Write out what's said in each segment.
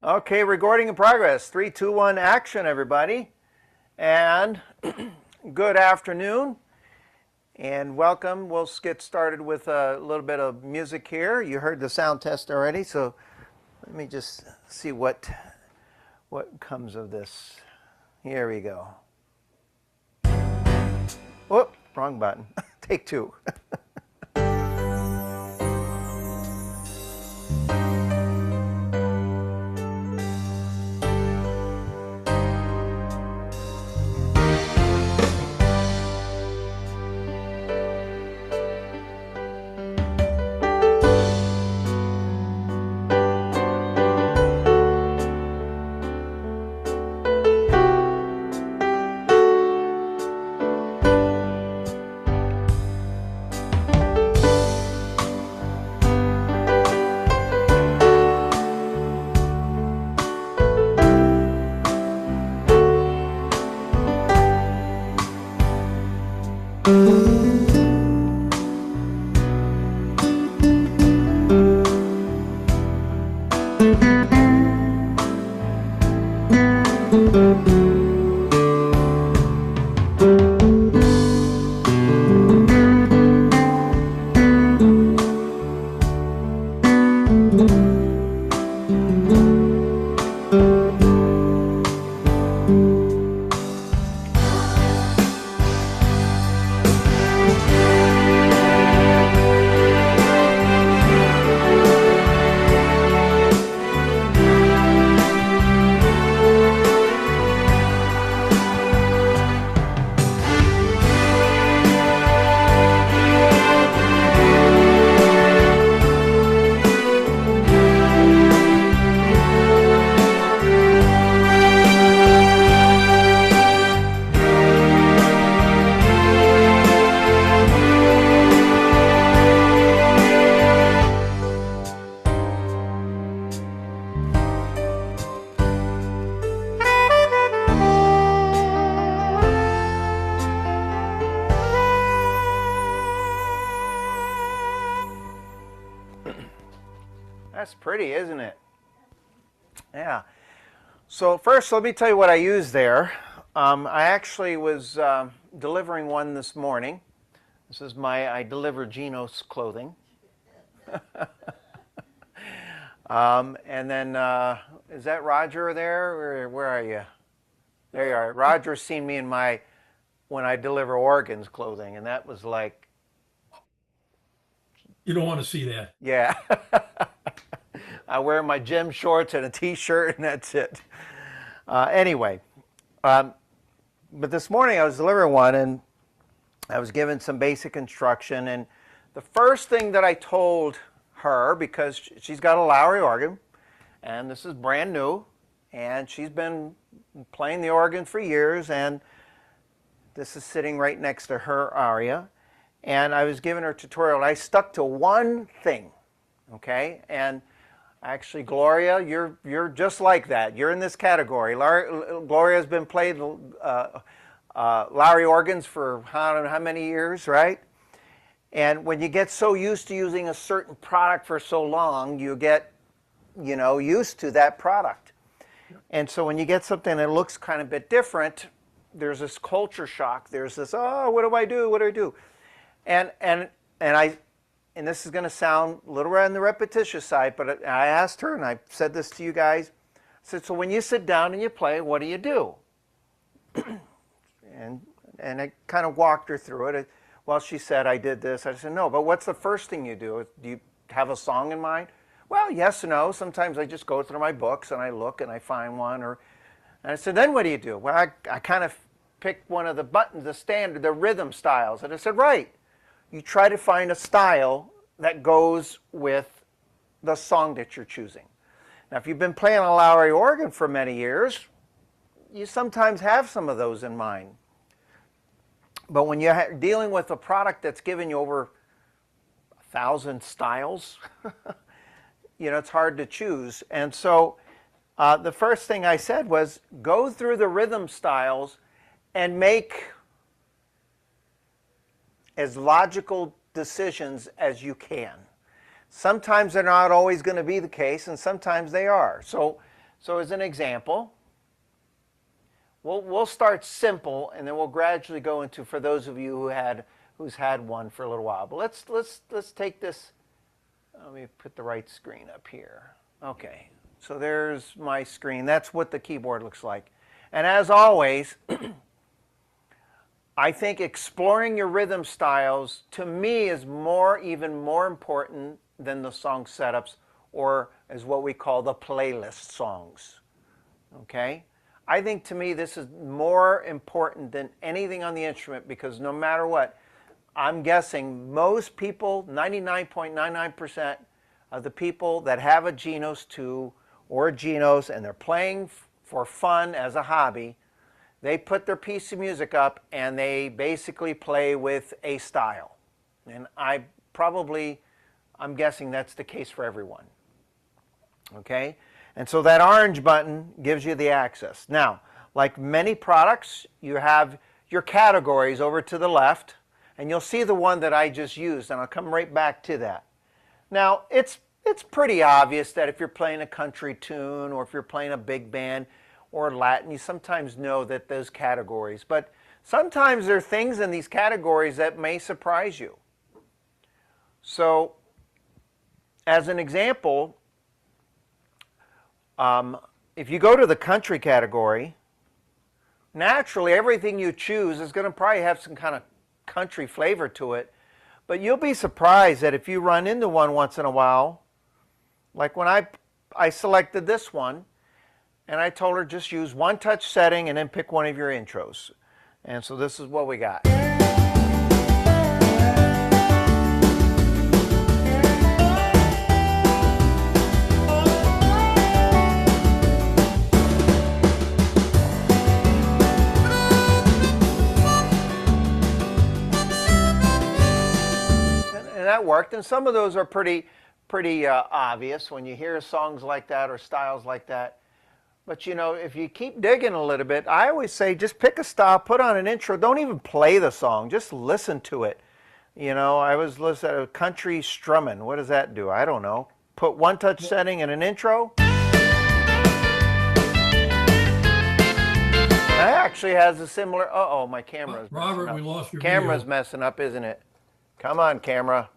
Okay, recording in progress. 3, 2, 1, action, everybody. And good afternoon and welcome. We'll get started with a little bit of music here. You heard the sound test already, so let me just see what comes of this. Here we go. Whoop, wrong button. Take two. That's pretty, isn't it? Yeah. So first, let me tell you what I used there. I actually was delivering one this morning. This is I deliver Genos clothing. And then, is that Roger there? Where are you? There you are. Roger's seen me in when I deliver organs clothing, and that was like... You don't want to see that. Yeah. I wear my gym shorts and a t-shirt, and that's it. Anyway, but this morning I was delivering one, and I was given some basic instruction. And the first thing that I told her, because she's got a Lowry organ, and this is brand new, and she's been playing the organ for years, and this is sitting right next to her aria. And I was giving her a tutorial, and I stuck to one thing, okay? And actually, Gloria, you're just like that. You're in this category. Gloria's been playing Lowry organs for I don't know how many years, right? And when you get so used to using a certain product for so long, you get, used to that product. And so when you get something that looks kind of a bit different, there's this culture shock. There's this, oh, what do I do? What do I do? And this is going to sound a little on the repetitious side, but I asked her, and I said this to you guys. I said, so when you sit down and you play, what do you do? and I kind of walked her through it. Well, she said, I did this. I said, no, but what's the first thing you do? Do you have a song in mind? Well, yes and no. Sometimes I just go through my books and I look and I find one. And I said, then what do you do? Well, I kind of picked one of the buttons, the rhythm styles. And I said, right. You try to find a style that goes with the song that you're choosing. Now, if you've been playing a Lowry organ for many years, you sometimes have some of those in mind. But when you're dealing with a product that's giving you over 1,000 styles, it's hard to choose. And so the first thing I said was go through the rhythm styles and make as logical decisions as you can. Sometimes they're not always going to be the case, and sometimes they are. So So as an example, we'll start simple, and then we'll gradually go into, for those of you who's had one for a little while. But let's take this. Let me put the right screen up here. Okay, so there's my screen. That's what the keyboard looks like. And as always, I think exploring your rhythm styles, to me, is even more important than the song setups, or as what we call the playlist songs. Okay? I think, to me, this is more important than anything on the instrument, because no matter what, I'm guessing most people, 99.99% of the people that have a Genos2 or a Genos and they're playing for fun as a hobby, they put their piece of music up and they basically play with a style. And I'm guessing that's the case for everyone. Okay? And so that orange button gives you the access. Now, like many products, you have your categories over to the left, and you'll see the one that I just used, and I'll come right back to that. Now, it's pretty obvious that if you're playing a country tune, or if you're playing a big band or Latin, you sometimes know that those categories. But sometimes there are things in these categories that may surprise you. So, as an example, if you go to the country category, naturally everything you choose is going to probably have some kind of country flavor to it. But you'll be surprised that if you run into one once in a while, like when I selected this one, and I told her just use one touch setting and then pick one of your intros. And so this is what we got. And that worked, and some of those are pretty obvious when you hear songs like that or styles like that. But you know, if you keep digging a little bit, I always say just pick a style, put on an intro, don't even play the song, just listen to it. You know, I was listening to country strumming. What does that do? I don't know. Put one touch setting in an intro. That actually has a similar, uh-oh, my camera's Robert, messing up. we lost your Camera's video. messing up, isn't it? Come on, camera.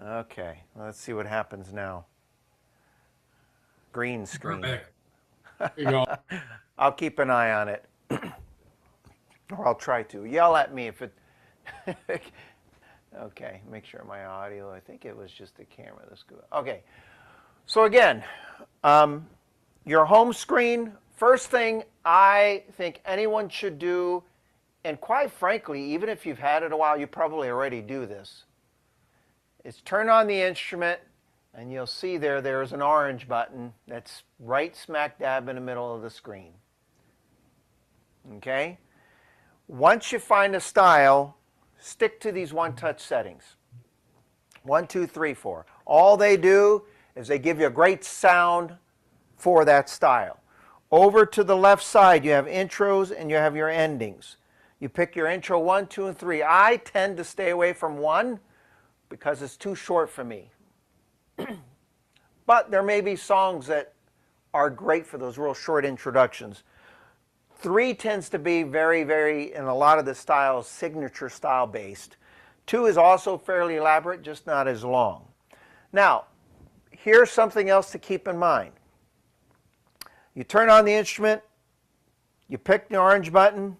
Okay, let's see what happens now. Green screen. There you go. I'll keep an eye on it. Or I'll try to. Yell at me if it... Okay, make sure my audio, I think it was just the camera. That's good. Okay, so again, your home screen, first thing I think anyone should do, and quite frankly, even if you've had it a while, you probably already do this, is turn on the instrument, and you'll see there's an orange button that's right smack dab in the middle of the screen. Okay? Once you find a style, stick to these one-touch settings. 1, 2, 3, 4. All they do is they give you a great sound for that style. Over to the left side, you have intros and you have your endings. You pick your intro 1, 2, and 3. I tend to stay away from 1 because it's too short for me. But there may be songs that are great for those real short introductions. 3 tends to be very, in a lot of the styles, signature style based. 2 is also fairly elaborate, just not as long. Now, here's something else to keep in mind. You turn on the instrument, you pick the orange button,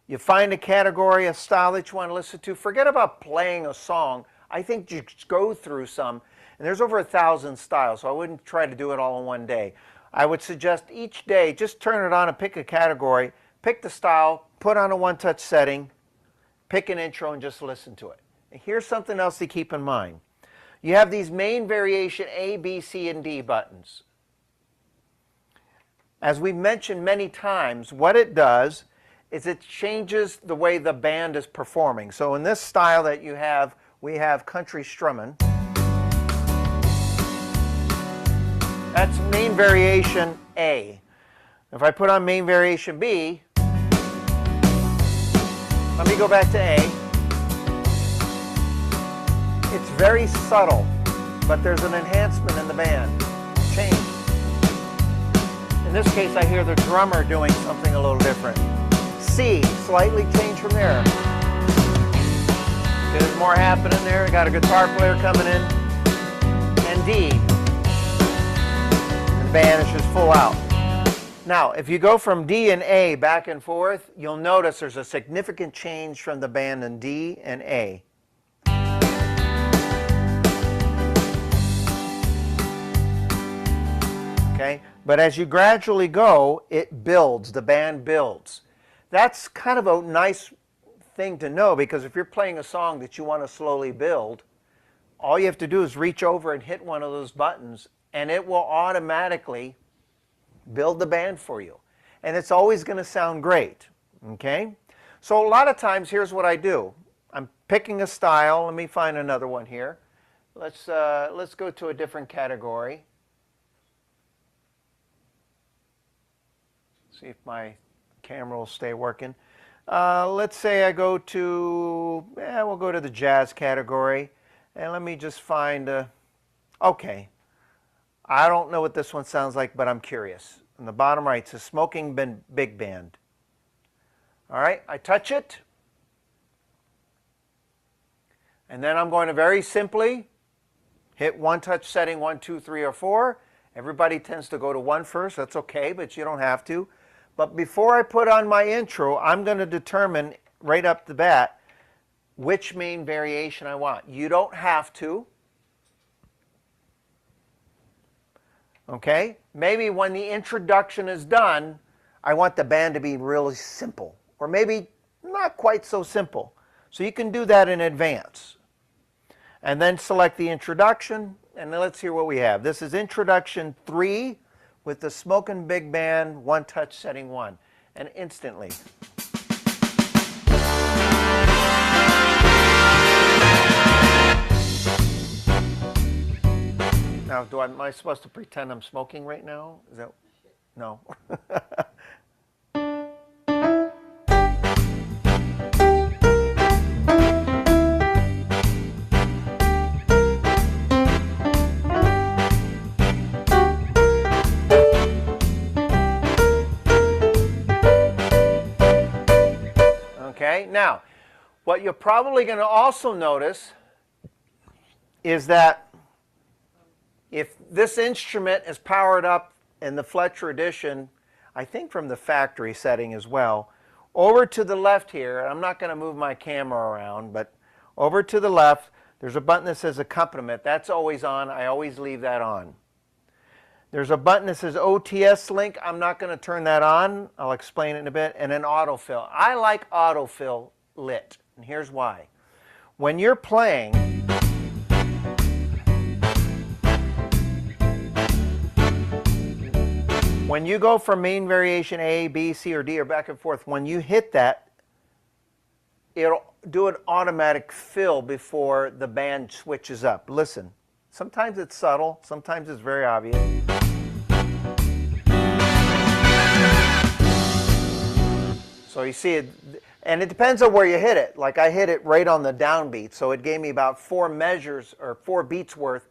you find a category, a style that you want to listen to. Forget about playing a song. I think just go through some. And there's over 1,000 styles, so I wouldn't try to do it all in one day. I would suggest each day, just turn it on and pick a category, pick the style, put on a one-touch setting, pick an intro, and just listen to it. And here's something else to keep in mind. You have these main variation A, B, C, and D buttons. As we've mentioned many times, what it does is it changes the way the band is performing. So in this style that you have, we have country strumming. That's main variation A. If I put on main variation B, let me go back to A. It's very subtle, but there's an enhancement in the band. Change. this case, I hear the drummer doing something a little different. C, slightly changed from there. There's more happening there. Got a guitar player coming in. And D, the band is just full out. Now, if you go from D and A back and forth, you'll notice there's a significant change from the band in D and A. Okay? But as you gradually go, it builds, the band builds. That's kind of a nice thing to know, because if you're playing a song that you want to slowly build, all you have to do is reach over and hit one of those buttons, and it will automatically build the band for you. And it's always going to sound great. Okay? So a lot of times, here's what I do. I'm picking a style. Let me find another one here. Let's go to a different category. See if my camera will stay working. Let's say I go to, we'll go to the jazz category. And let me just find okay. I don't know what this one sounds like, but I'm curious. On the bottom right, it says Smoking Big Band. All right, I touch it. And then I'm going to very simply hit one touch setting, 1, 2, 3, or 4. Everybody tends to go to 1 first. That's okay, but you don't have to. But before I put on my intro, I'm going to determine right up the bat which main variation I want. You don't have to. Okay? Maybe when the introduction is done, I want the band to be really simple. Or maybe not quite so simple. So you can do that in advance. And then select the introduction, and then let's hear what we have. This is introduction 3 with the Smokin' Big Band, 1 touch setting 1. And instantly. Now, am I supposed to pretend I'm smoking right now? Is that, no. Okay, now, what you're probably going to also notice is that if this instrument is powered up in the Fletcher edition, I think from the factory setting as well, over to the left here, I'm not going to move my camera around, but over to the left, there's a button that says accompaniment. That's always on. I always leave that on. There's a button that says OTS link. I'm not going to turn that on. I'll explain it in a bit. And an autofill. I like autofill lit, and here's why. When you're playing, when you go from main variation A, B, C, or D, or back and forth, when you hit that, it'll do an automatic fill before the band switches up. Listen, sometimes it's subtle, sometimes it's very obvious. So you see it, and it depends on where you hit it. Like I hit it right on the downbeat, so it gave me about 4 measures or 4 beats worth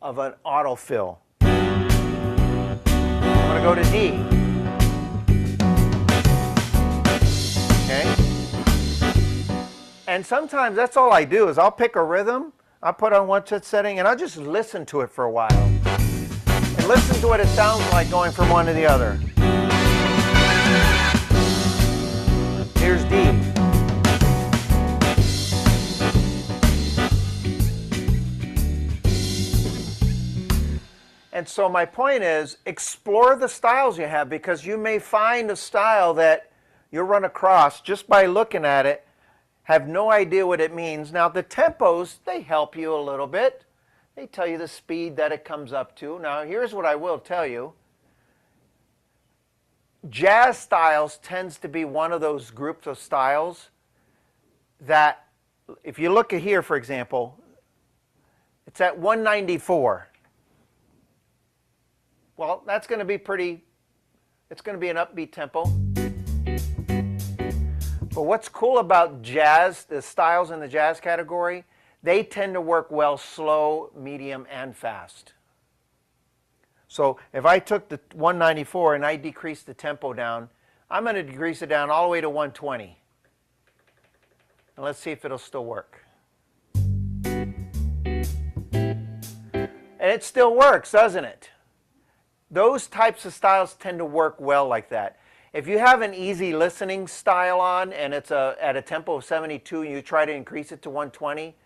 of an autofill. I'm going to go to D. Okay? And sometimes that's all I do is I'll pick a rhythm, I'll put on 1 touch setting, and I'll just listen to it for a while. And listen to what it sounds like going from one to the other. Here's D. And so my point is, explore the styles you have, because you may find a style that you'll run across just by looking at it, have no idea what it means. Now the tempos, they help you a little bit. They tell you the speed that it comes up to. Now here's what I will tell you. Jazz styles tends to be one of those groups of styles that, if you look at here, for example, it's at 194. Well, that's going to be it's going to be an upbeat tempo. But what's cool about jazz, the styles in the jazz category, they tend to work well slow, medium, and fast. So if I took the 194 and I decreased the tempo down, I'm going to decrease it down all the way to 120. And let's see if it'll still work. And it still works, doesn't it? Those types of styles tend to work well like that. If you have an easy listening style on and it's at a tempo of 72 and you try to increase it to 120,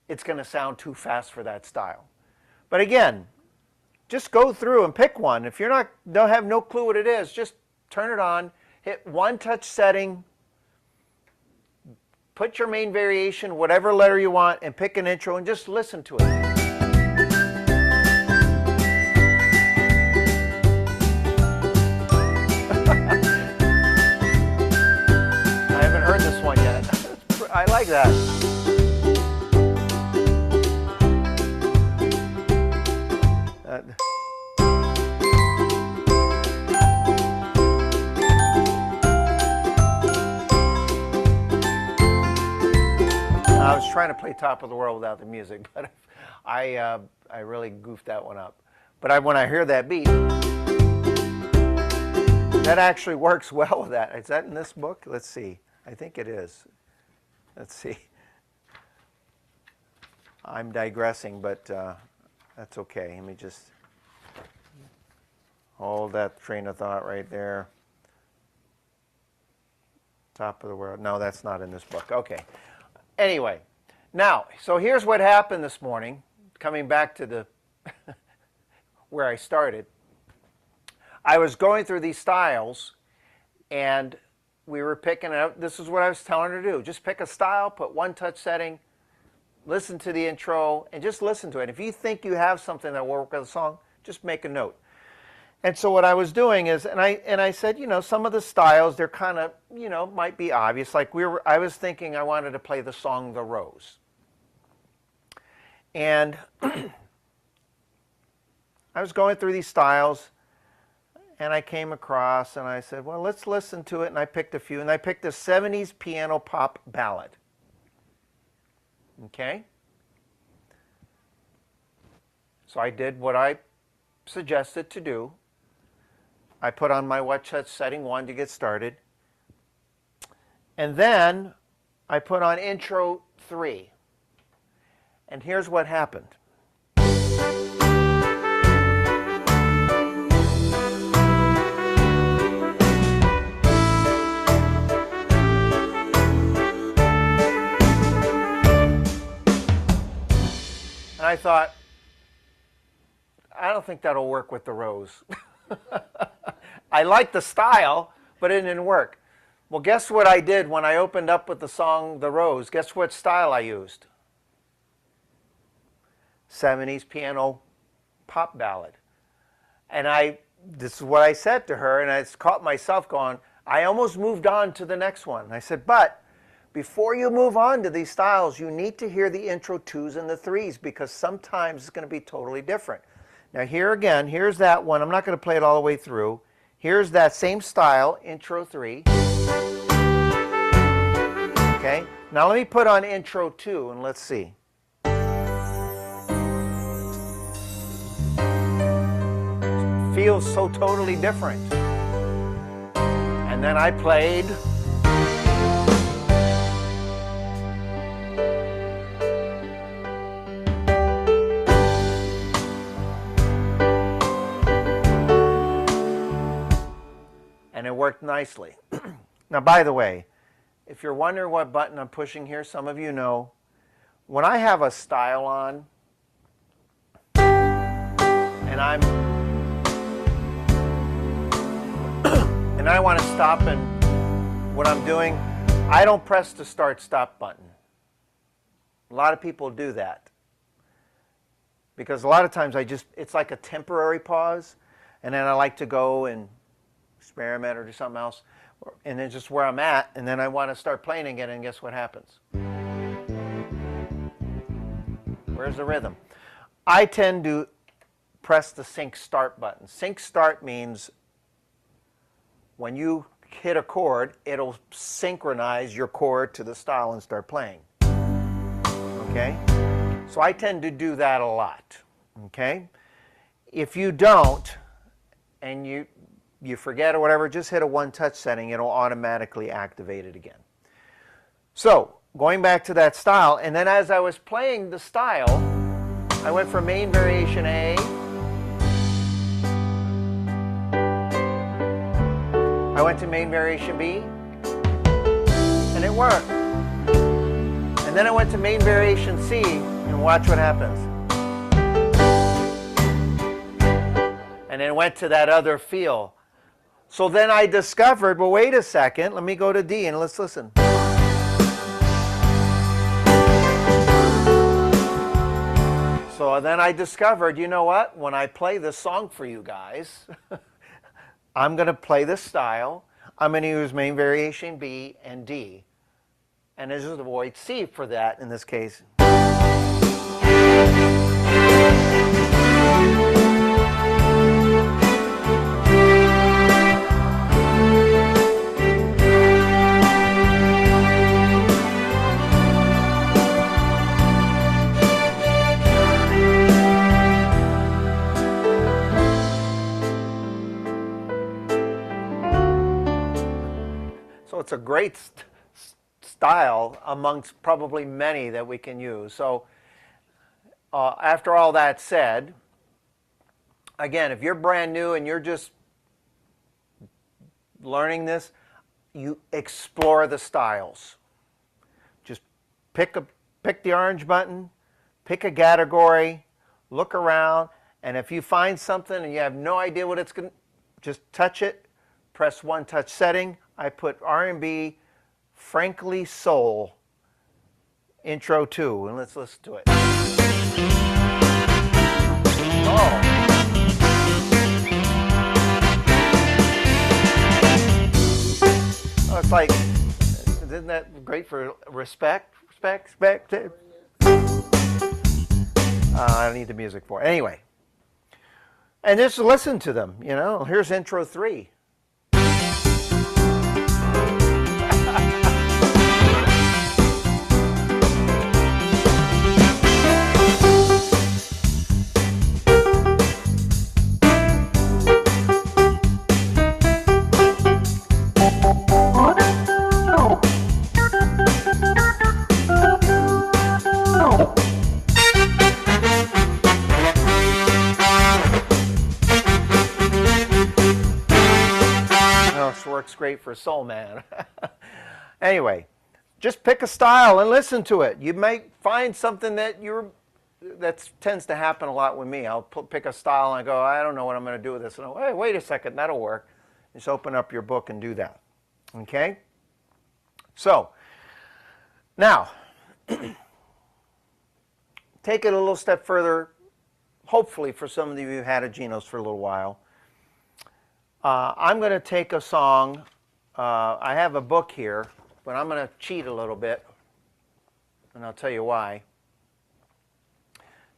it's going to sound too fast for that style. But again, just go through and pick one. If you're don't have no clue what it is, just turn it on, hit one touch setting, put your main variation, whatever letter you want, and pick an intro and just listen to it. I haven't heard this one yet. I like that. I was trying to play Top of the World without the music, but I really goofed that one up. But when I hear that beat, that actually works well with that. Is that in this book? Let's see. I think it is. Let's see. I'm digressing, but that's okay. Let me just hold that train of thought right there. Top of the World. No, that's not in this book. Okay. Anyway, now, so here's what happened this morning, coming back to the where I started. I was going through these styles, and we were picking out, this is what I was telling her to do. Just pick a style, put one touch setting, listen to the intro, and just listen to it. If you think you have something that will work with a song, just make a note. And so what I was doing is, and I said, you know, some of the styles, they're kind of, you know, might be obvious. Like I was thinking I wanted to play the song The Rose. And I was going through these styles, and I came across, and I said, well, let's listen to it. And I picked a few, and I picked a 70s piano pop ballad. Okay? So I did what I suggested to do. I put on my watch touch setting 1 to get started. And then I put on intro 3. And here's what happened. And I thought, I don't think that'll work with The Rose. I like the style, but it didn't work. Well, guess what I did when I opened up with the song The Rose? Guess what style I used? 70s piano pop ballad. And this is what I said to her, and I caught myself going, I almost moved on to the next one. I said, but before you move on to these styles, you need to hear the intro 2s and the 3s, because sometimes it's going to be totally different. Now here again, here's that one. I'm not going to play it all the way through. Here's that same style, intro 3. Okay, now let me put on intro 2 and let's see. Feels so totally different. And then I played. And it worked nicely. Now, by the way, if you're wondering what button I'm pushing here, some of you know, when I have a style on, and and I want to stop, and what I'm doing, I don't press the start-stop button. A lot of people do that. Because a lot of times it's like a temporary pause, and then I like to go and experiment or do something else, and then just where I'm at, and then I want to start playing again, and guess what happens? Where's the rhythm? I tend to press the sync start button. Sync start means when you hit a chord, it'll synchronize your chord to the style and start playing. Okay? So I tend to do that a lot. Okay? If you don't, and you forget or whatever, just hit a one-touch setting. It'll automatically activate it again. So going back to that style, and then as I was playing the style, I went from main variation A, I went to main variation B, and it worked. And then I went to main variation C, and watch what happens. And then went to that other feel. So then I discovered, well, wait a second, let me go to D and let's listen. So then I discovered, you know what? When I play this song for you guys, I'm going to play this style. I'm going to use main variation B and D. And this is avoid C for that in this case. So it's a great style amongst probably many that we can use. So after all that said, again, if you're brand new and you're just learning this, you explore the styles. Just pick the orange button, pick a category, look around, and if you find something and you have no idea what it's going to, just touch it, press one touch setting. I put R&B, Frankly Soul, intro 2, and let's listen to it. Oh. Oh, it's like, isn't that great for respect? Respect. I don't need the music for it. Anyway. And just listen to them, you know. Here's intro 3. Works great for Soul Man. Anyway, just pick a style and listen to it. You might find something that tends to happen a lot with me. I'll pick a style and I go, I don't know what I'm going to do with this. And hey, wait a second, that'll work. Just open up your book and do that. Okay? So, now, take it a little step further, hopefully for some of you who've had a Genos for a little while. I'm going to take a song. I have a book here, but I'm going to cheat a little bit, and I'll tell you why.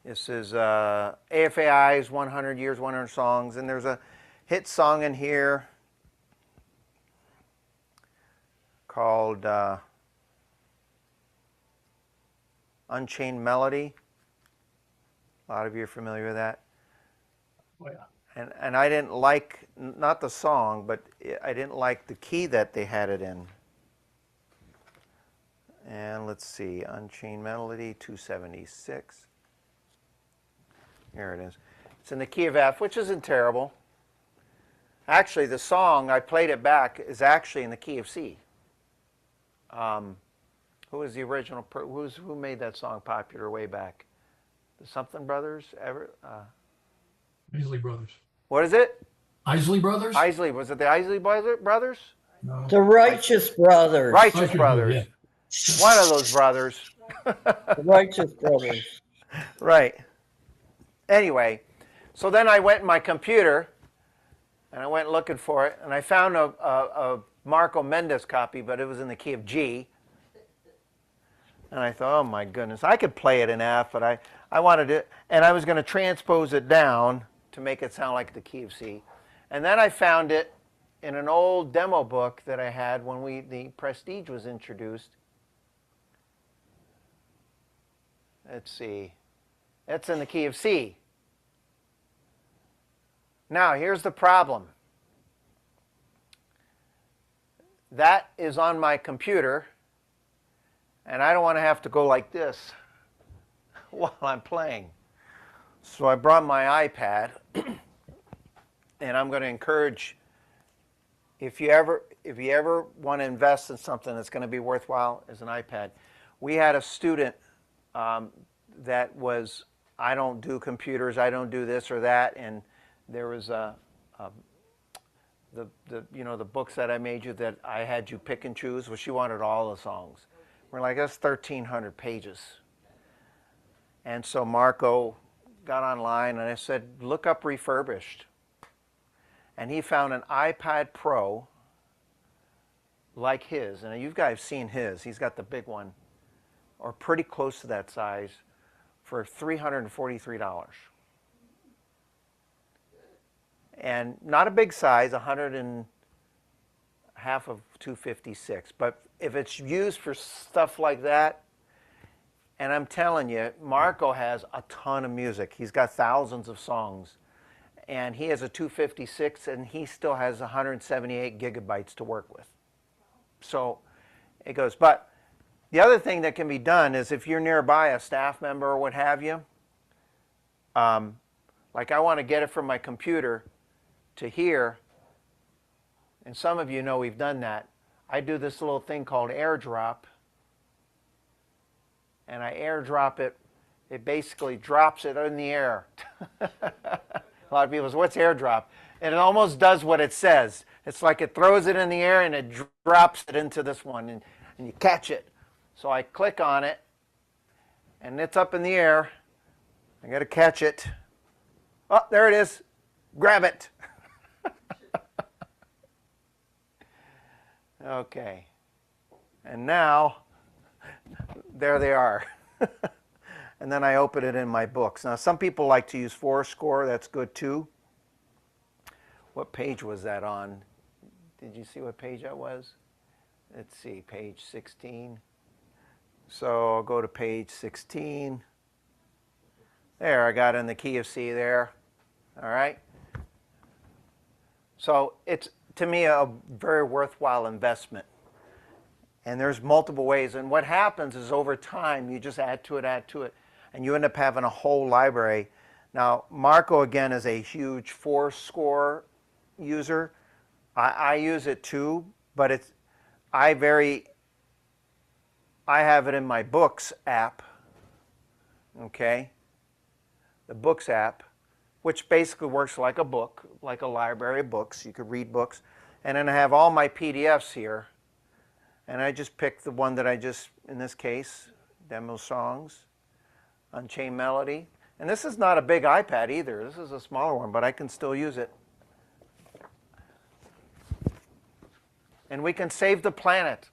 This is AFAI's 100 Years, 100 Songs, and there's a hit song in here called Unchained Melody. A lot of you are familiar with that. Oh, yeah. And I didn't like, not the song, but I didn't like the key that they had it in. And let's see, Unchained Melody, 276. Here it is. It's in the key of F, which isn't terrible. Actually, the song, I played it back, is actually in the key of C. Who was the original, who made that song popular way back? The Something Brothers? Isley Brothers. What is it? Isley Brothers? Isley. Was it the Isley Brothers? No. The Righteous Brothers. Righteous Brothers. Yeah. One of those brothers. The Righteous Brothers. Right. Anyway, so then I went in my computer, and I went looking for it, and I found a Marco Mendes copy, but it was in the key of G. And I thought, oh my goodness, I could play it in F, but I wanted it, and I was going to transpose it down to make it sound like the key of C. And then I found it in an old demo book that I had when the Prestige was introduced. Let's see. It's in the key of C. Now, here's the problem. That is on my computer, and I don't want to have to go like this while I'm playing. So I brought my iPad, and I'm going to encourage, if you ever want to invest in something that's going to be worthwhile, is an iPad. We had a student that was, I don't do computers, I don't do this or that, and there was the books that I made you that I had you pick and choose. Well, she wanted all the songs. We're like, that's 1,300 pages. And so Marco got online and I said, look up refurbished. And he found an iPad Pro like his, and you guys have seen his. He's got the big one, or pretty close to that size, for $343. And not a big size, 100 and half of 256. But if it's used for stuff like that, and I'm telling you, Marco has a ton of music. He's got thousands of songs. And he has a 256, and he still has 178 gigabytes to work with. So it goes. But the other thing that can be done is if you're nearby a staff member or what have you, like I want to get it from my computer to here, and some of you know we've done that. I do this little thing called AirDrop, and I AirDrop it. It basically drops it in the air. A lot of people say, what's AirDrop? And it almost does what it says. It's like it throws it in the air and it drops it into this one, and you catch it. So I click on it, and it's up in the air. I got to catch it. Oh, there it is. Grab it. Okay. And now, there they are. And then I open it in my books. Now, some people like to use Fourscore. That's good too. What page was that on? Did you see what page that was? Let's see, page 16. So I'll go to page 16. There, I got in the key of C there. All right. So it's, to me, a very worthwhile investment. And there's multiple ways. And what happens is over time, you just add to it, and you end up having a whole library. Now, Marco, again, is a huge Fourscore user. I use it too, but it's, I have it in my Books app, okay? The Books app, which basically works like a book, like a library of books. You could read books. And then I have all my PDFs here. And I just picked the one that I just, in this case, Demo Songs, Unchained Melody. And this is not a big iPad either. This is a smaller one, but I can still use it. And we can save the planet.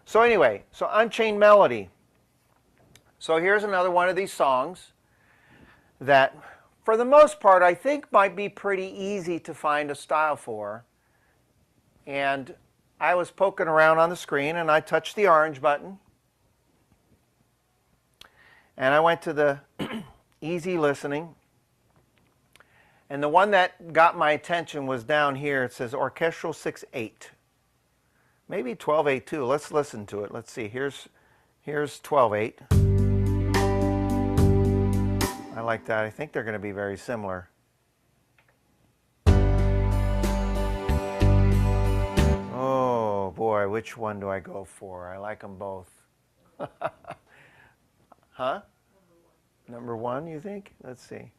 So anyway, so Unchained Melody. So here's another one of these songs that, for the most part, I think might be pretty easy to find a style for. And I was poking around on the screen, and I touched the orange button. And I went to the easy listening. And the one that got my attention was down here. It says Orchestral 6/8. Maybe 12/8 too. Let's listen to it. Let's see. Here's 12/8. I like that. I think they're going to be very similar. Oh boy, which one do I go for? I like them both. Huh? Number one, you think? Let's see.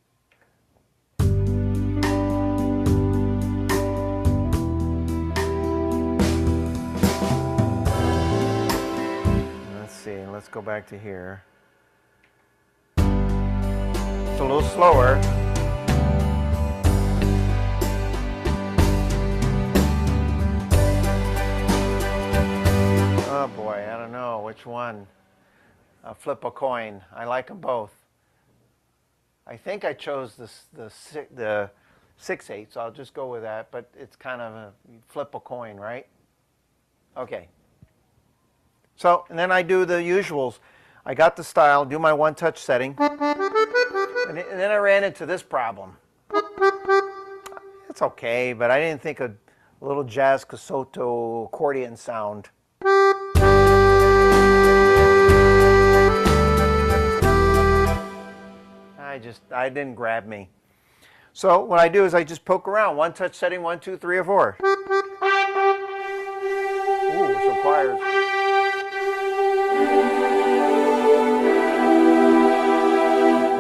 Let's see. Let's go back to here. It's a little slower. Oh boy, I don't know which one. I'll flip a coin. I like them both. I think I chose the 6/8, so I'll just go with that. But it's kind of a flip a coin, right? Okay. So, and then I do the usuals. I got the style, do my one-touch setting, and then I ran into this problem. It's okay, but I didn't think a little jazz Casoto accordion sound. I didn't grab me. So what I do is I just poke around. One touch setting, 1, 2, 3, or 4. Ooh, some choirs.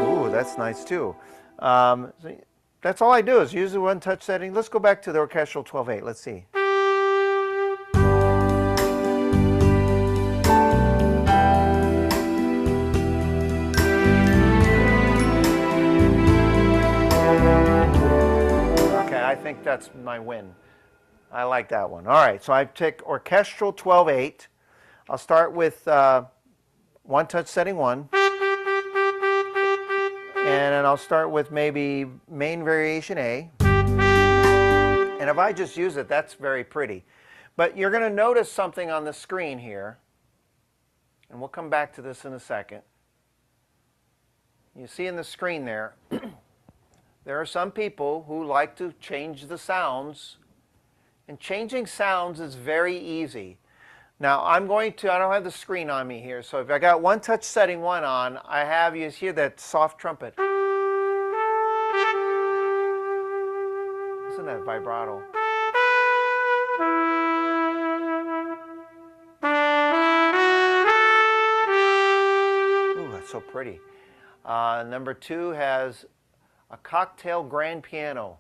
Ooh, that's nice too. So that's all I do is use the one touch setting. Let's go back to the orchestral 12/8. Let's see. Okay, I think that's my win. I like that one. All right, so I take orchestral 12/8. I'll start with one touch setting 1. And then I'll start with maybe main variation A. And if I just use it, that's very pretty. But you're going to notice something on the screen here. And we'll come back to this in a second. You see in the screen there, there are some people who like to change the sounds. And changing sounds is very easy. Now I don't have the screen on me here, so if I got one touch setting 1 on, you hear that soft trumpet. Isn't that vibrato? Ooh, that's so pretty. Number 2 has a cocktail grand piano.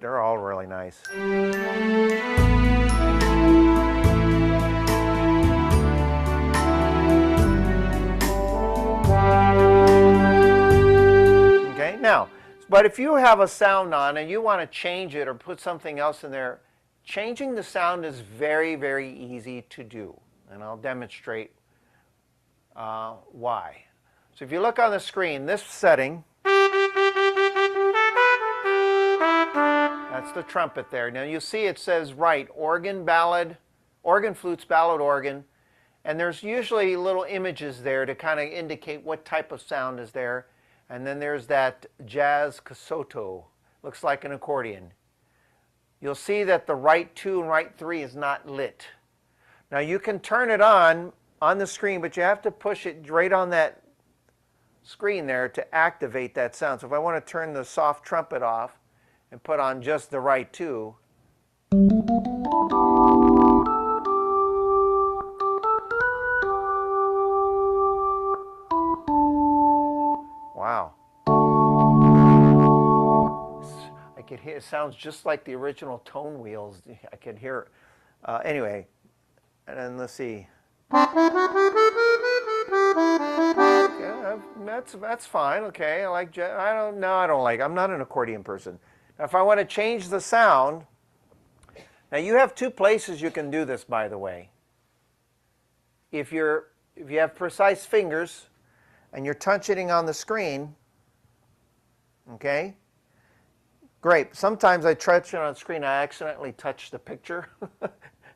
They're all really nice. Okay, now, but if you have a sound on and you want to change it or put something else in there, changing the sound is very, very easy to do. And I'll demonstrate why. So if you look on the screen, this setting, that's the trumpet there. Now you see it says right, organ, ballad, organ, flutes, ballad, organ. And there's usually little images there to kind of indicate what type of sound is there. And then there's that jazz Casoto. Looks like an accordion. You'll see that the right 2 and right 3 is not lit. Now you can turn it on the screen, but you have to push it right on that screen there to activate that sound. So if I want to turn the soft trumpet off and put on just the right 2. Wow. I could hear, it sounds just like the original tone wheels. I could hear it. Anyway, and then let's see. Yeah, that's fine. Okay, I like. I don't like. I'm not an accordion person. Now, if I want to change the sound, now you have 2 places you can do this. By the way, if you have precise fingers, and you're touching on the screen, okay. Great. Sometimes I touch it on the screen. I accidentally touch the picture,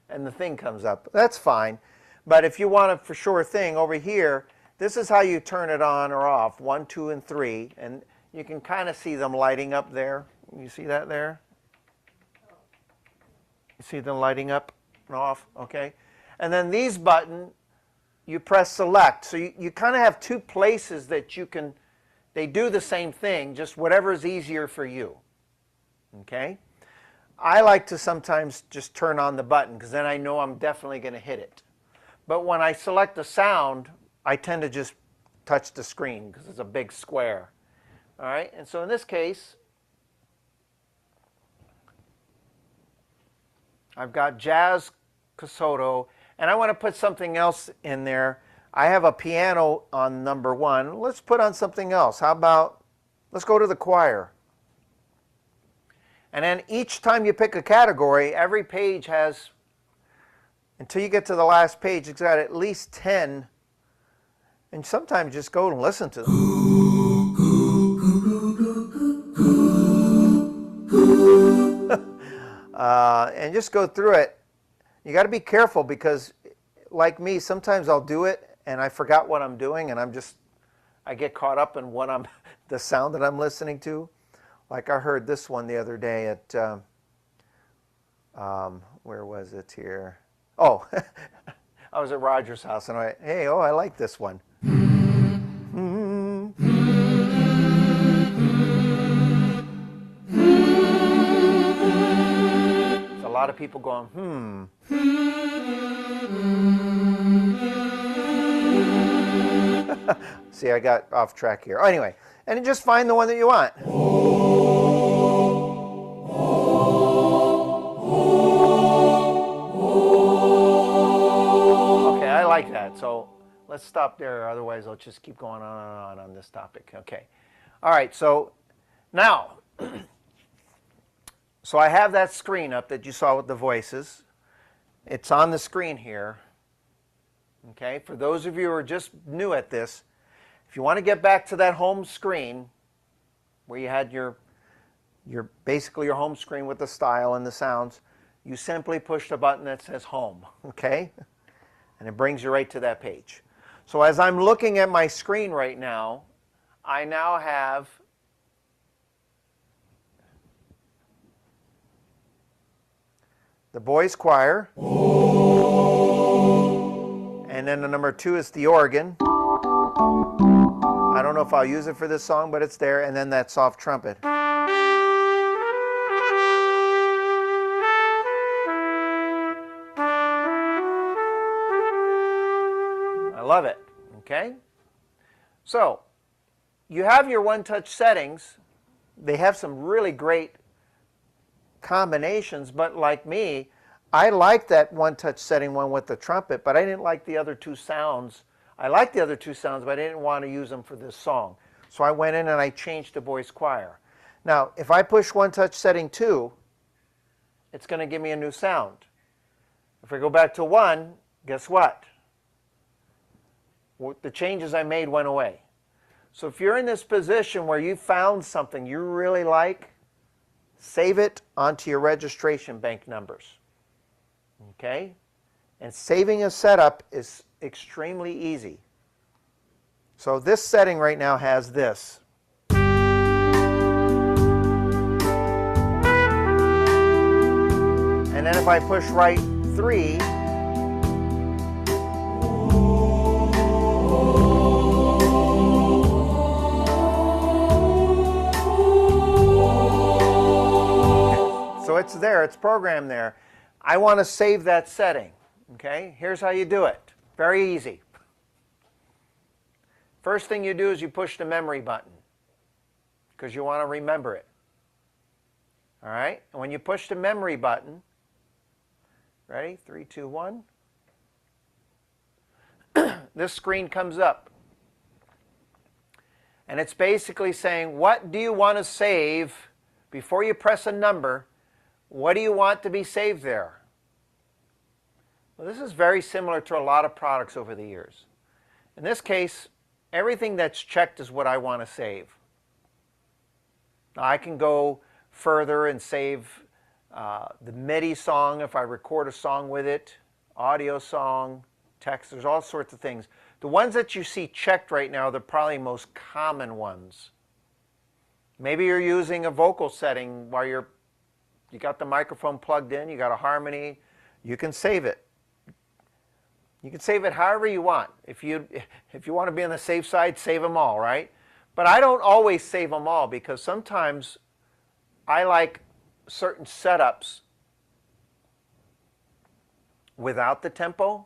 and the thing comes up. That's fine. But if you want a for sure thing over here, this is how you turn it on or off. 1, 2, and 3, and you can kind of see them lighting up there. You see that there? You see them lighting up and off? Okay. And then these buttons, you press select. So you kind of have 2 places that you can. They do the same thing, just whatever is easier for you. Okay? I like to sometimes just turn on the button because then I know I'm definitely going to hit it. But when I select the sound, I tend to just touch the screen because it's a big square. All right? And so in this case, I've got jazz Casoto, and I want to put something else in there. I have a piano on number 1. Let's put on something else. How about, let's go to the choir. And then each time you pick a category, every page has, until you get to the last page, it's got at least 10. And sometimes just go and listen to them. And just go through it. You got to be careful because like me, sometimes I'll do it and I forgot what I'm doing, and I get caught up in what the sound that I'm listening to. Like I heard this one the other day at, where was it here? Oh, I was at Roger's house and I like this one. There's a lot of people going, See, I got off track here. Anyway, and then just find the one that you want. Okay, I like that. So let's stop there. Otherwise, I'll just keep going on and on this topic. Okay. All right. So now, so I have that screen up that you saw with the voices. It's on the screen here. Okay. For those of you who are just new at this, if you want to get back to that home screen where you had your basically your home screen with the style and the sounds, you simply push the button that says home, okay? And it brings you right to that page. So as I'm looking at my screen right now, I now have the boys choir, and then the number 2 is the organ. I don't know if I'll use it for this song, but it's there, and then that soft trumpet. I love it, okay? So, you have your one-touch settings. They have some really great combinations, but like me, I like that one-touch setting one with the trumpet, but I didn't like the other two sounds. I like the other two sounds, but I didn't want to use them for this song. So I went in and I changed to voice choir. Now, if I push one-touch setting 2, it's going to give me a new sound. If I go back to 1, guess what? The changes I made went away. So if you're in this position where you found something you really like, save it onto your registration bank numbers. Okay? And saving a setup is extremely easy. So this setting right now has this. And then if I push right 3, so it's there, it's programmed there. I want to save that setting. Okay, here's how you do it. Very easy. First thing you do is you push the memory button because you want to remember it. All right, and when you push the memory button, ready? 3, 2, 1. This screen comes up. And it's basically saying, what do you want to save before you press a number? What do you want to be saved there? Well, this is very similar to a lot of products over the years. In this case, everything that's checked is what I want to save. Now, I can go further and save the MIDI song if I record a song with it, audio song, text, there's all sorts of things. The ones that you see checked right now are the probably most common ones. Maybe you're using a vocal setting while you got the microphone plugged in, you got a harmony, you can save it. You can save it however you want. If you want to be on the safe side, save them all, right? But I don't always save them all because sometimes I like certain setups without the tempo,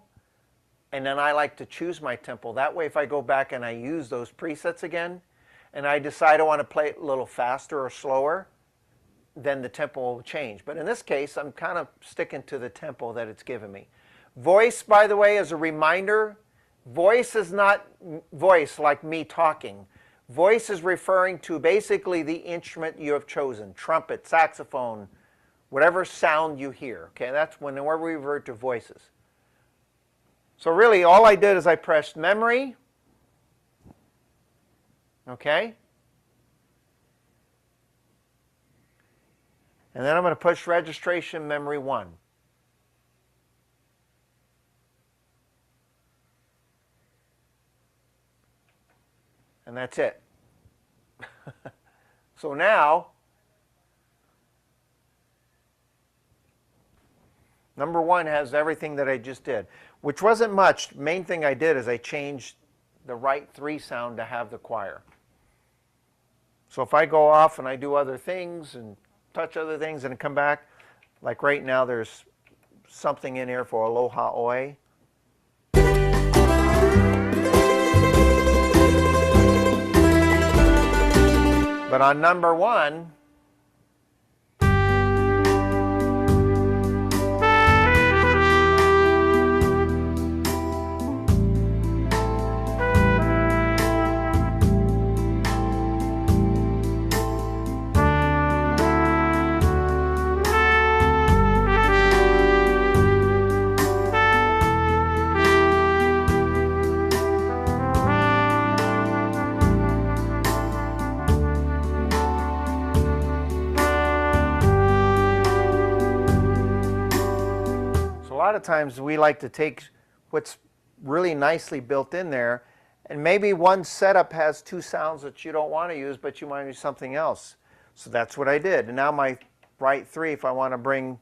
and then I like to choose my tempo. That way, if I go back and I use those presets again, and I decide I want to play it a little faster or slower, then the tempo will change. But in this case, I'm kind of sticking to the tempo that it's given me. Voice, by the way, as a reminder, voice is not voice like me talking. Voice is referring to basically the instrument you have chosen, trumpet, saxophone, whatever sound you hear. Okay, that's whenever we revert to voices. So really, all I did is I pressed memory, okay? And then I'm going to push registration memory 1. And that's it. So now, number one has everything that I just did, which wasn't much. Main thing I did is I changed the right 3 sound to have the choir. So if I go off and I do other things and touch other things and come back, like right now there's something in here for Aloha Oi. But on number one, a lot of times we like to take what's really nicely built in there, and maybe one setup has 2 sounds that you don't want to use, but you want to use something else. So that's what I did. And now my right 3, if I want to bring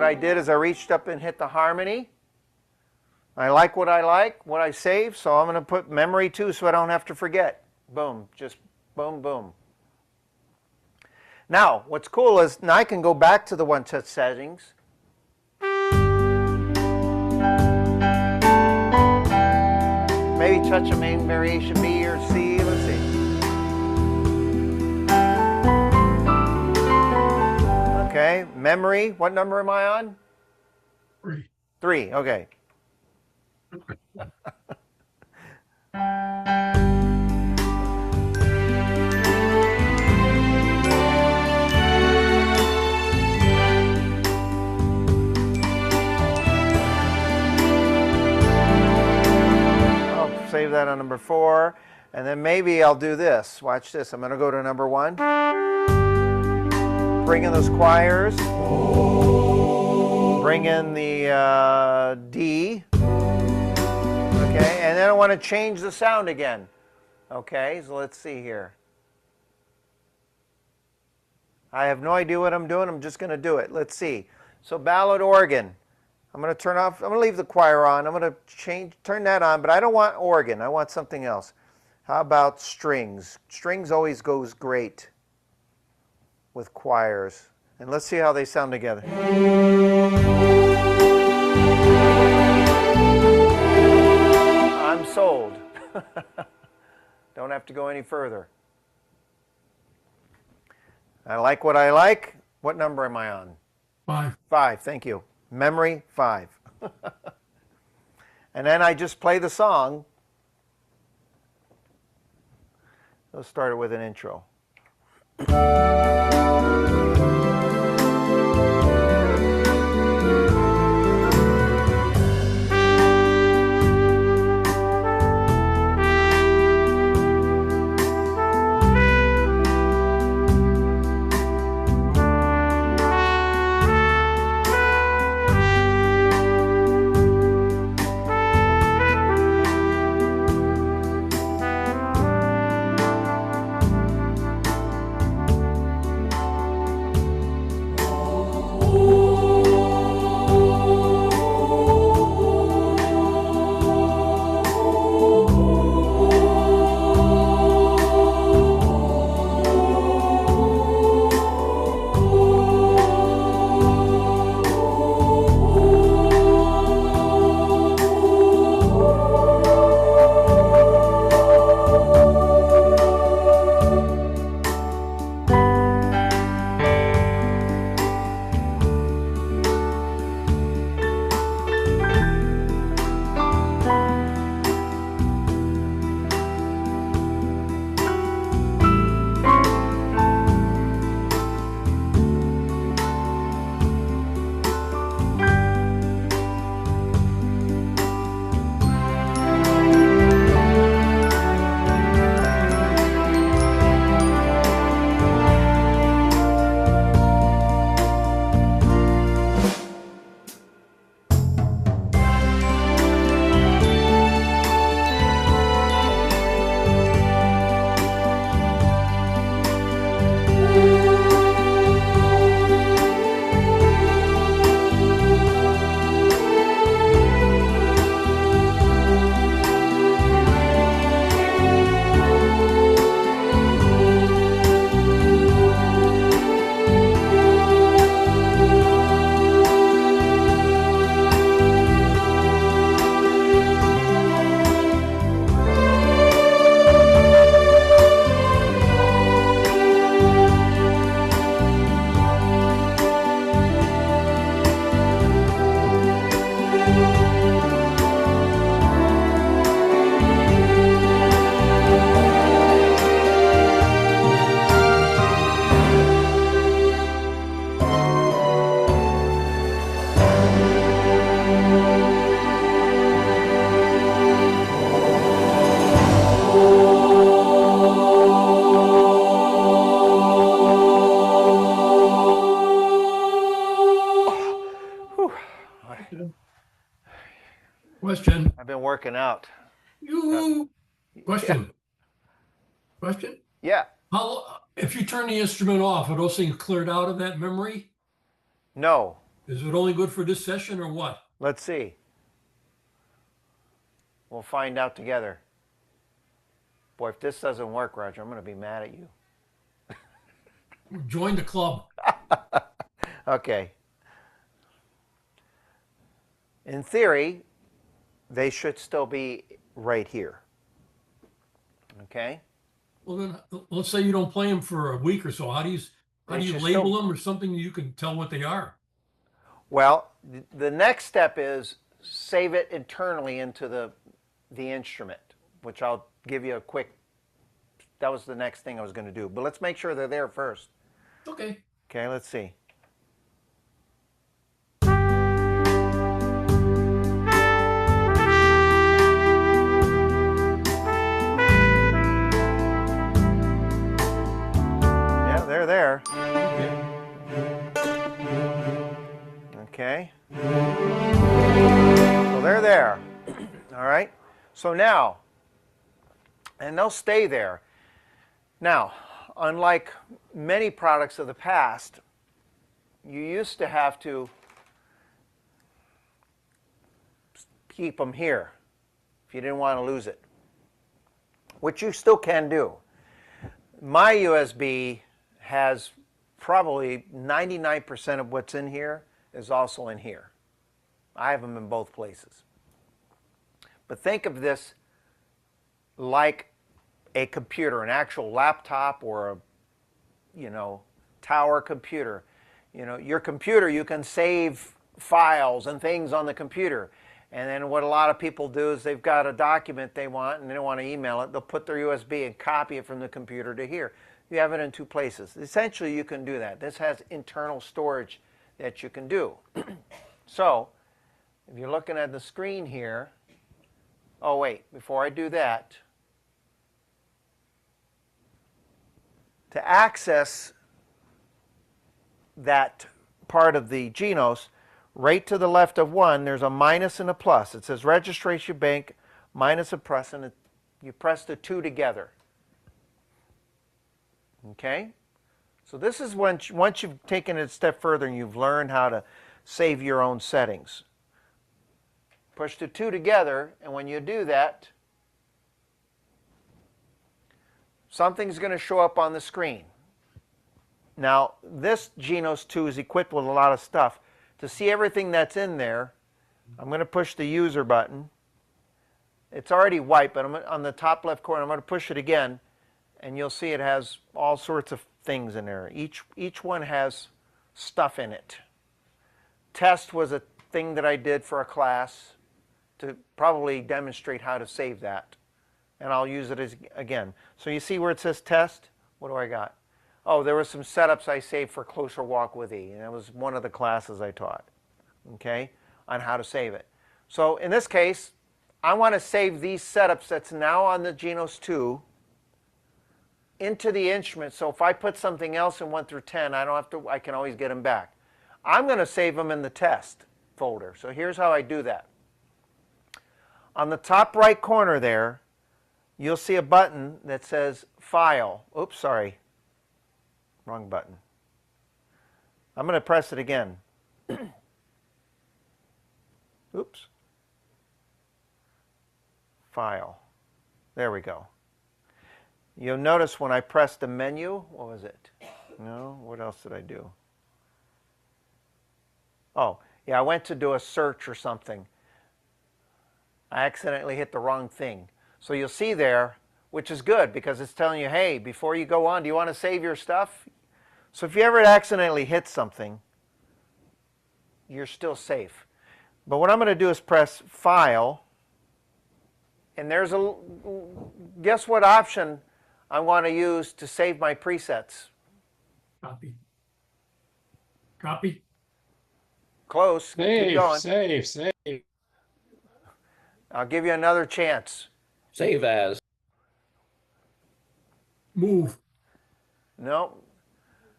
I did is I reached up and hit the harmony. I like, what I saved, so I'm going to put memory too so I don't have to forget. Boom, just boom, boom. Now, what's cool is now I can go back to the one-touch settings. Maybe touch a main variation B or C, let's see. Okay, memory, what number am I on? 3. 3, okay. I'll save that on number 4, and then maybe I'll do this. Watch this, I'm going to go to number 1. Bring in those choirs. Bring in the D. Okay, and then I want to change the sound again. Okay, so let's see here. I have no idea what I'm doing. I'm just going to do it. Let's see. So ballad organ. I'm going to turn off. I'm going to leave the choir on. I'm going to turn that on, but I don't want organ. I want something else. How about strings? Strings always goes great with choirs. And let's see how they sound together. I'm sold. Don't have to go any further. I like what I like. What number am I on? 5. 5, thank you. Memory, 5. And then I just play the song. Let's start it with an intro. Question. I've been working out. You. Question. Question. Yeah. How, if you turn the instrument off, are those things cleared out of that memory? No. Is it only good for this session or what? Let's see. We'll find out together. Boy, if this doesn't work, Roger, I'm going to be mad at you. Join the club. Okay. In theory, they should still be right here. Okay? Well, then let's say you don't play them for a week or so. How do you They should label still- them or something you can tell what they are? Well, the next step is save it internally into the instrument, which I'll give you a quick. That was the next thing I was going to do. But let's make sure they're there first. Okay. Okay, let's see. Yeah, they're there. Okay. So they're there. All right. So now, and they'll stay there. Now, unlike many products of the past, you used to have to keep them here if you didn't want to lose it, which you still can do. My USB has probably 99% of what's in here is also in here. I have them in both places. But think of this like a computer, an actual laptop or a, tower computer. Your computer, you can save files and things on the computer. And then what a lot of people do is they've got a document they want and they don't want to email it. They'll put their USB and copy it from the computer to here. You have it in two places. Essentially, you can do that. This has internal storage that you can do. So, if you're looking at the screen here, oh wait, before I do that, to access that part of the Genos, right to the left of one, there's a minus and a plus. It says registration bank, minus a plus, and you press the two together. Okay? So this is once you've taken it a step further and you've learned how to save your own settings. Push the two together, and when you do that, something's going to show up on the screen. Now, this Genos2 is equipped with a lot of stuff. To see everything that's in there, I'm going to push the user button. It's already white, but I'm on the top left corner. I'm going to push it again, and you'll see it has all sorts of things in there. Each one has stuff in it. Test was a thing that I did for a class to probably demonstrate how to save that. And I'll use it again. So you see where it says test? What do I got? Oh, there were some setups I saved for Closer Walk with E. And that was one of the classes I taught, okay, on how to save it. So in this case, I want to save these setups that's now on the Genos2 into the instrument. So if I put something else in 1 through 10, I can always get them back. I'm going to save them in the test folder. So here's how I do that. On the top right corner there, you'll see a button that says File. Oops, sorry. Wrong button. I'm going to press it again. Oops. File. There we go. You'll notice when I press the menu, what was it? No, what else did I do? Oh, yeah, I went to do a search or something. I accidentally hit the wrong thing. So you'll see there, which is good because it's telling you, hey, before you go on, do you want to save your stuff? So if you ever accidentally hit something, you're still safe. But what I'm going to do is press File, and there's a, guess what option I want to use to save my presets? Copy. Copy. Close. Keep going. Save. I'll give you another chance. Save as. Move. No.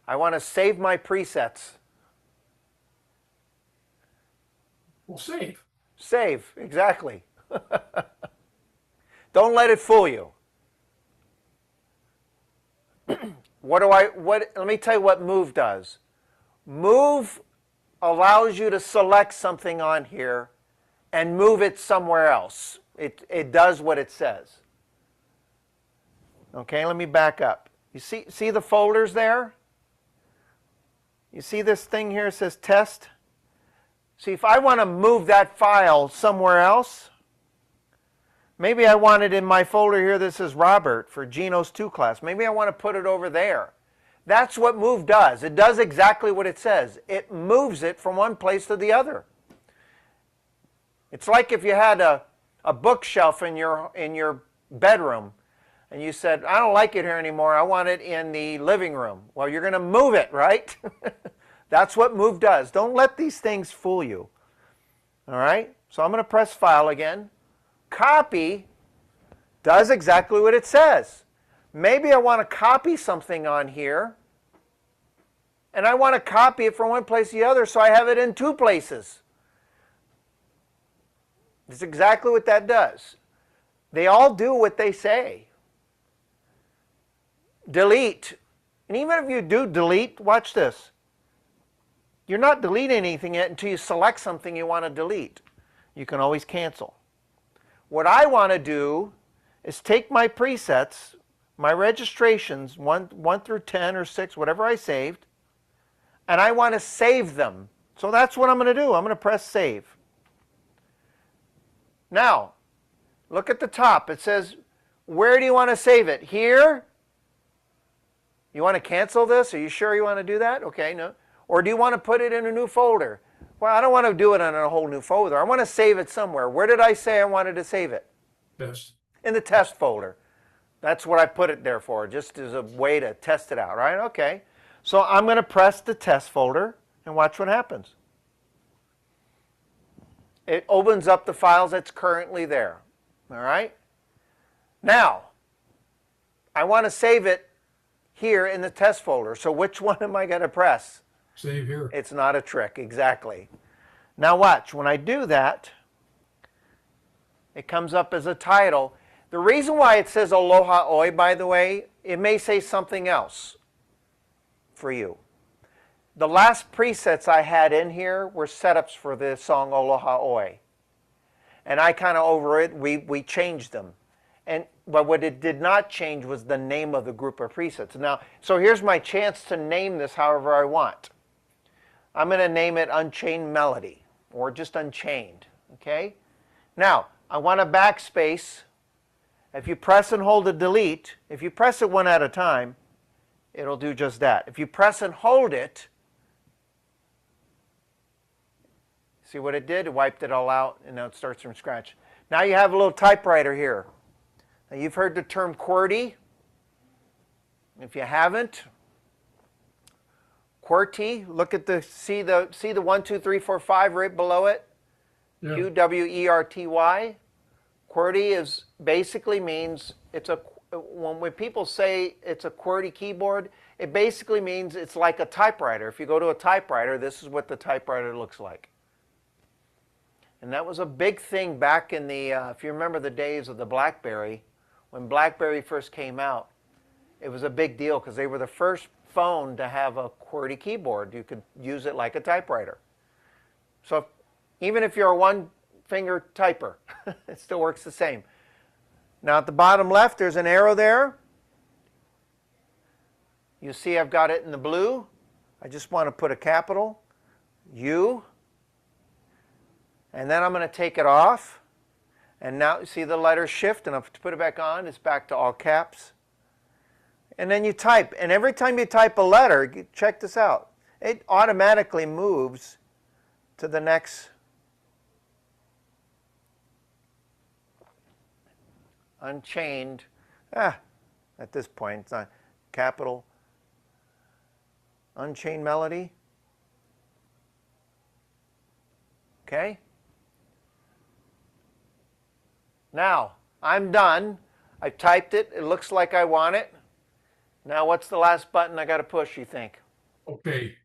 I want to save my presets. Well, save. Save, exactly. Don't let it fool you. Let me tell you what Move does. Move allows you to select something on here and move it somewhere else. It does what it says. Okay, let me back up. You see the folders there? You see this thing here, it says test? See, if I want to move that file somewhere else, maybe I want it in my folder here that says Robert for Genos2 class. Maybe I want to put it over there. That's what Move does. It does exactly what it says. It moves it from one place to the other. It's like if you had a bookshelf in your bedroom and you said, I don't like it here anymore, I want it in the living room. Well, you're going to move it, right? That's what Move does. Don't let these things fool you. All right? So I'm going to press File again. Copy does exactly what it says. Maybe I want to copy something on here, and I want to copy it from one place to the other, so I have it in two places. That's exactly what that does. They all do what they say. Delete. And even if you do delete, watch this. You're not deleting anything yet until you select something you want to delete. You can always cancel. What I want to do is take my presets, my registrations, 1 through 10 or 6, whatever I saved, and I want to save them. So that's what I'm going to do. I'm going to press Save. Now, look at the top. It says, where do you want to save it? Here? You want to cancel this? Are you sure you want to do that? Okay, no. Or do you want to put it in a new folder? Well, I don't want to do it in a whole new folder. I want to save it somewhere. Where did I say I wanted to save it? Yes. In the test folder. That's what I put it there for, just as a way to test it out, right? Okay. So I'm going to press the test folder and watch what happens. It opens up the files that's currently there. All right? Now, I want to save it here in the test folder. So which one am I going to press? Save here. It's not a trick, exactly. Now watch, when I do that, it comes up as a title. The reason why it says Aloha Oi, by the way, it may say something else for you. The last presets I had in here were setups for the song Aloha Oi. And I kind of we changed them. But what it did not change was the name of the group of presets. Now, so here's my chance to name this however I want. I'm going to name it Unchained Melody, or just Unchained, okay? Now, I want a backspace. If you press and hold a delete, if you press it one at a time, it'll do just that. If you press and hold it, see what it did? It wiped it all out, and now it starts from scratch. Now you have a little typewriter here. Now you've heard the term QWERTY. If you haven't, QWERTY, look at see the 1, 2, 3, 4, 5 right below it? Yeah. QWERTY. QWERTY is basically means when people say it's a QWERTY keyboard, it basically means it's like a typewriter. If you go to a typewriter, this is what the typewriter looks like. And that was a big thing back in the, if you remember the days of the BlackBerry, when BlackBerry first came out, it was a big deal because they were the first phone to have a QWERTY keyboard. You could use it like a typewriter. So even if you're a one-finger typer, it still works the same. Now at the bottom left, there's an arrow there. You see I've got it in the blue. I just want to put a capital U. And then I'm going to take it off. And now you see the letter shift, and if to put it back on, it's back to all caps. And then you type. And every time you type a letter, check this out, it automatically moves to the next Unchained. At this point, it's not capital Unchained Melody. Okay? Now, I'm done. I've typed it. It looks like I want it. Now, what's the last button I got to push, you think? Okay.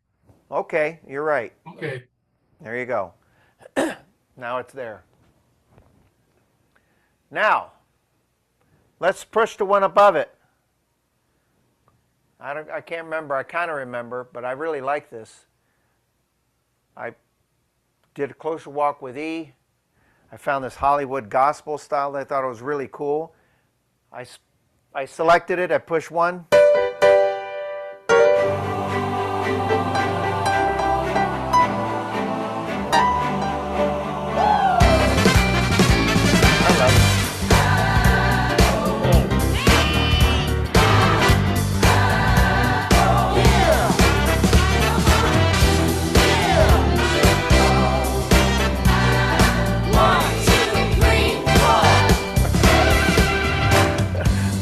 Okay, you're right. Okay. There you go. Now it's there. Now, let's push the one above it. I can't remember. I kind of remember, but I really like this. I did a closer walk with E. I found this Hollywood gospel style that I thought was really cool. I selected it. I pushed one.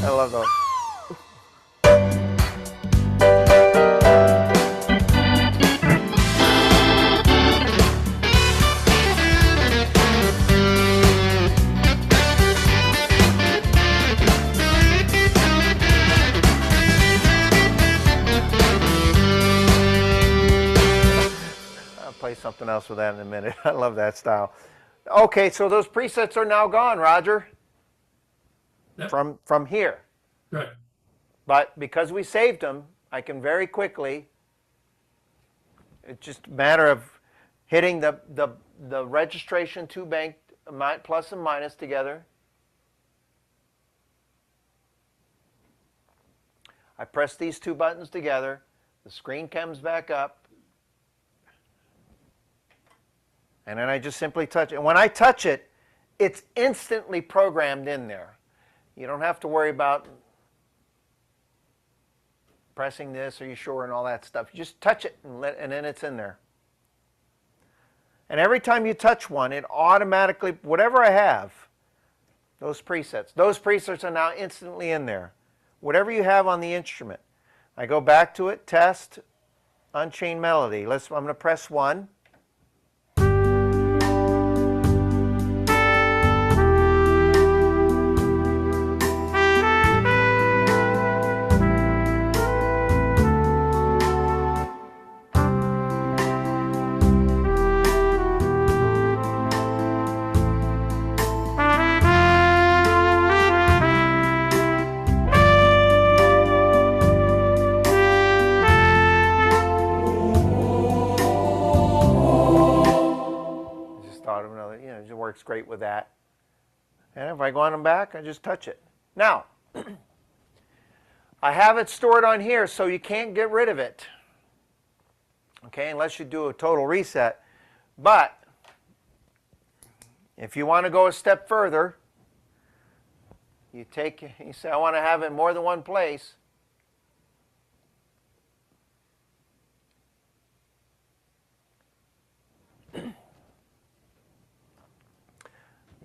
I love those. I'll play something else with that in a minute. I love that style. Okay, so those presets are now gone, Roger. Yep. From here. Right. But because we saved them, I can very quickly, it's just a matter of hitting the registration 2 bank plus and minus together. I press these 2 buttons together, the screen comes back up, and then I just simply touch it. And when I touch it, it's instantly programmed in there. You don't have to worry about pressing this, are you sure, and all that stuff. You just touch it, and then it's in there. And every time you touch one, it automatically, whatever I have, those presets are now instantly in there. Whatever you have on the instrument. I go back to it, test, Unchained Melody. I'm going to press 1. It works great with that. And if I go on and back, I just touch it. Now, I have it stored on here, so you can't get rid of it. Okay, unless you do a total reset. But if you want to go a step further, you say, I want to have it in more than one place.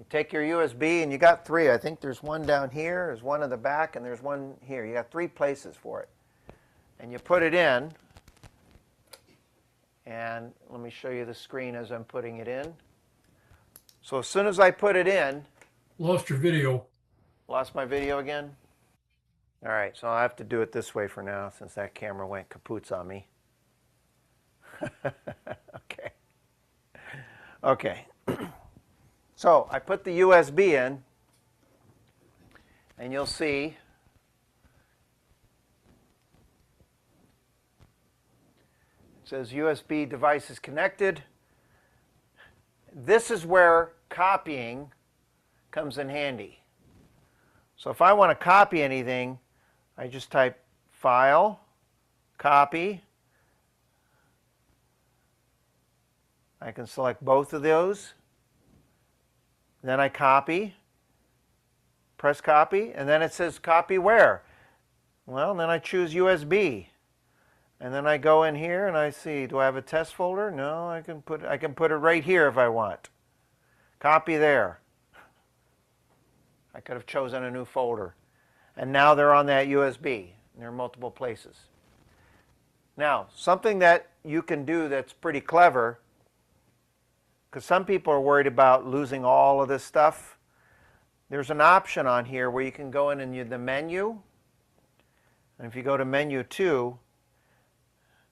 Take your USB, and you got 3. I think there's one down here, there's one in the back, and there's one here. You got 3 places for it. And you put it in, and let me show you the screen as I'm putting it in. So as soon as I put it in... Lost your video. Lost my video again? All right, so I have to do it this way for now, since that camera went kapoots on me. Okay. Okay. So I put the USB in, and you'll see it says USB device is connected. This is where copying comes in handy. So if I want to copy anything, I just type File, Copy. I can select both of those. Then I copy, press copy, and then it says copy where? Well, then I choose USB. And then I go in here and I see, do I have a test folder? No, I can put it right here if I want. Copy there. I could have chosen a new folder. And now they're on that USB. They're in multiple places. Now, something that you can do that's pretty clever, because some people are worried about losing all of this stuff. There's an option on here where you can go in and the menu. And if you go to menu 2,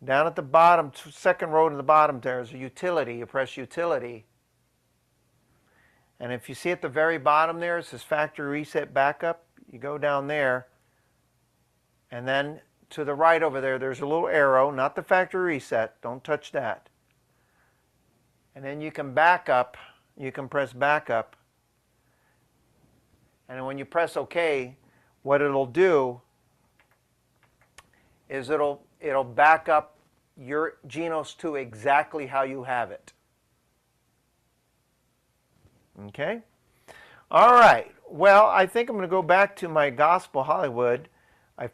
down at the bottom, second row to the bottom, there's a utility. You press utility. And if you see at the very bottom there, it says factory reset backup. You go down there, and then to the right over there, there's a little arrow, not the factory reset. Don't touch that. And then you can back up. You can press backup. And when you press OK, what it'll do is it'll back up your Genos2 exactly how you have it. Okay? All right. Well, I think I'm going to go back to my Gospel Hollywood. I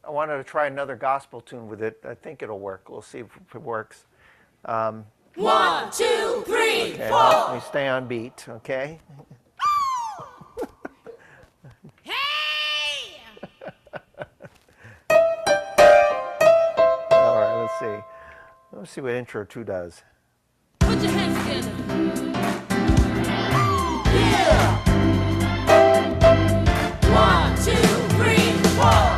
wanted to try another gospel tune with it. I think it'll work. We'll see if it works. 1, 2, 3, Okay, 4. let me stay on beat, okay? Hey! All right, let's see. Let's see what intro 2 does. Put your hands together. Yeah! 1, 2, 3, 4.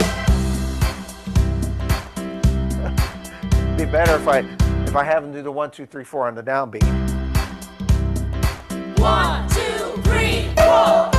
It'd be better if I have them do the 1, 2, 3, 4 on the downbeat. 1, 2, 3, 4.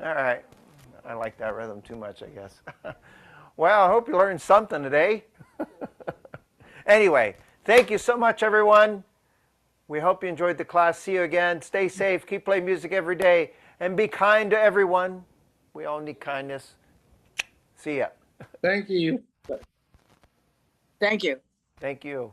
All right. I like that rhythm too much, I guess. Well, I hope you learned something today. Anyway, thank you so much, everyone. We hope you enjoyed the class. See you again. Stay safe. Keep playing music every day. And be kind to everyone. We all need kindness. See ya. Thank you. Thank you. Thank you.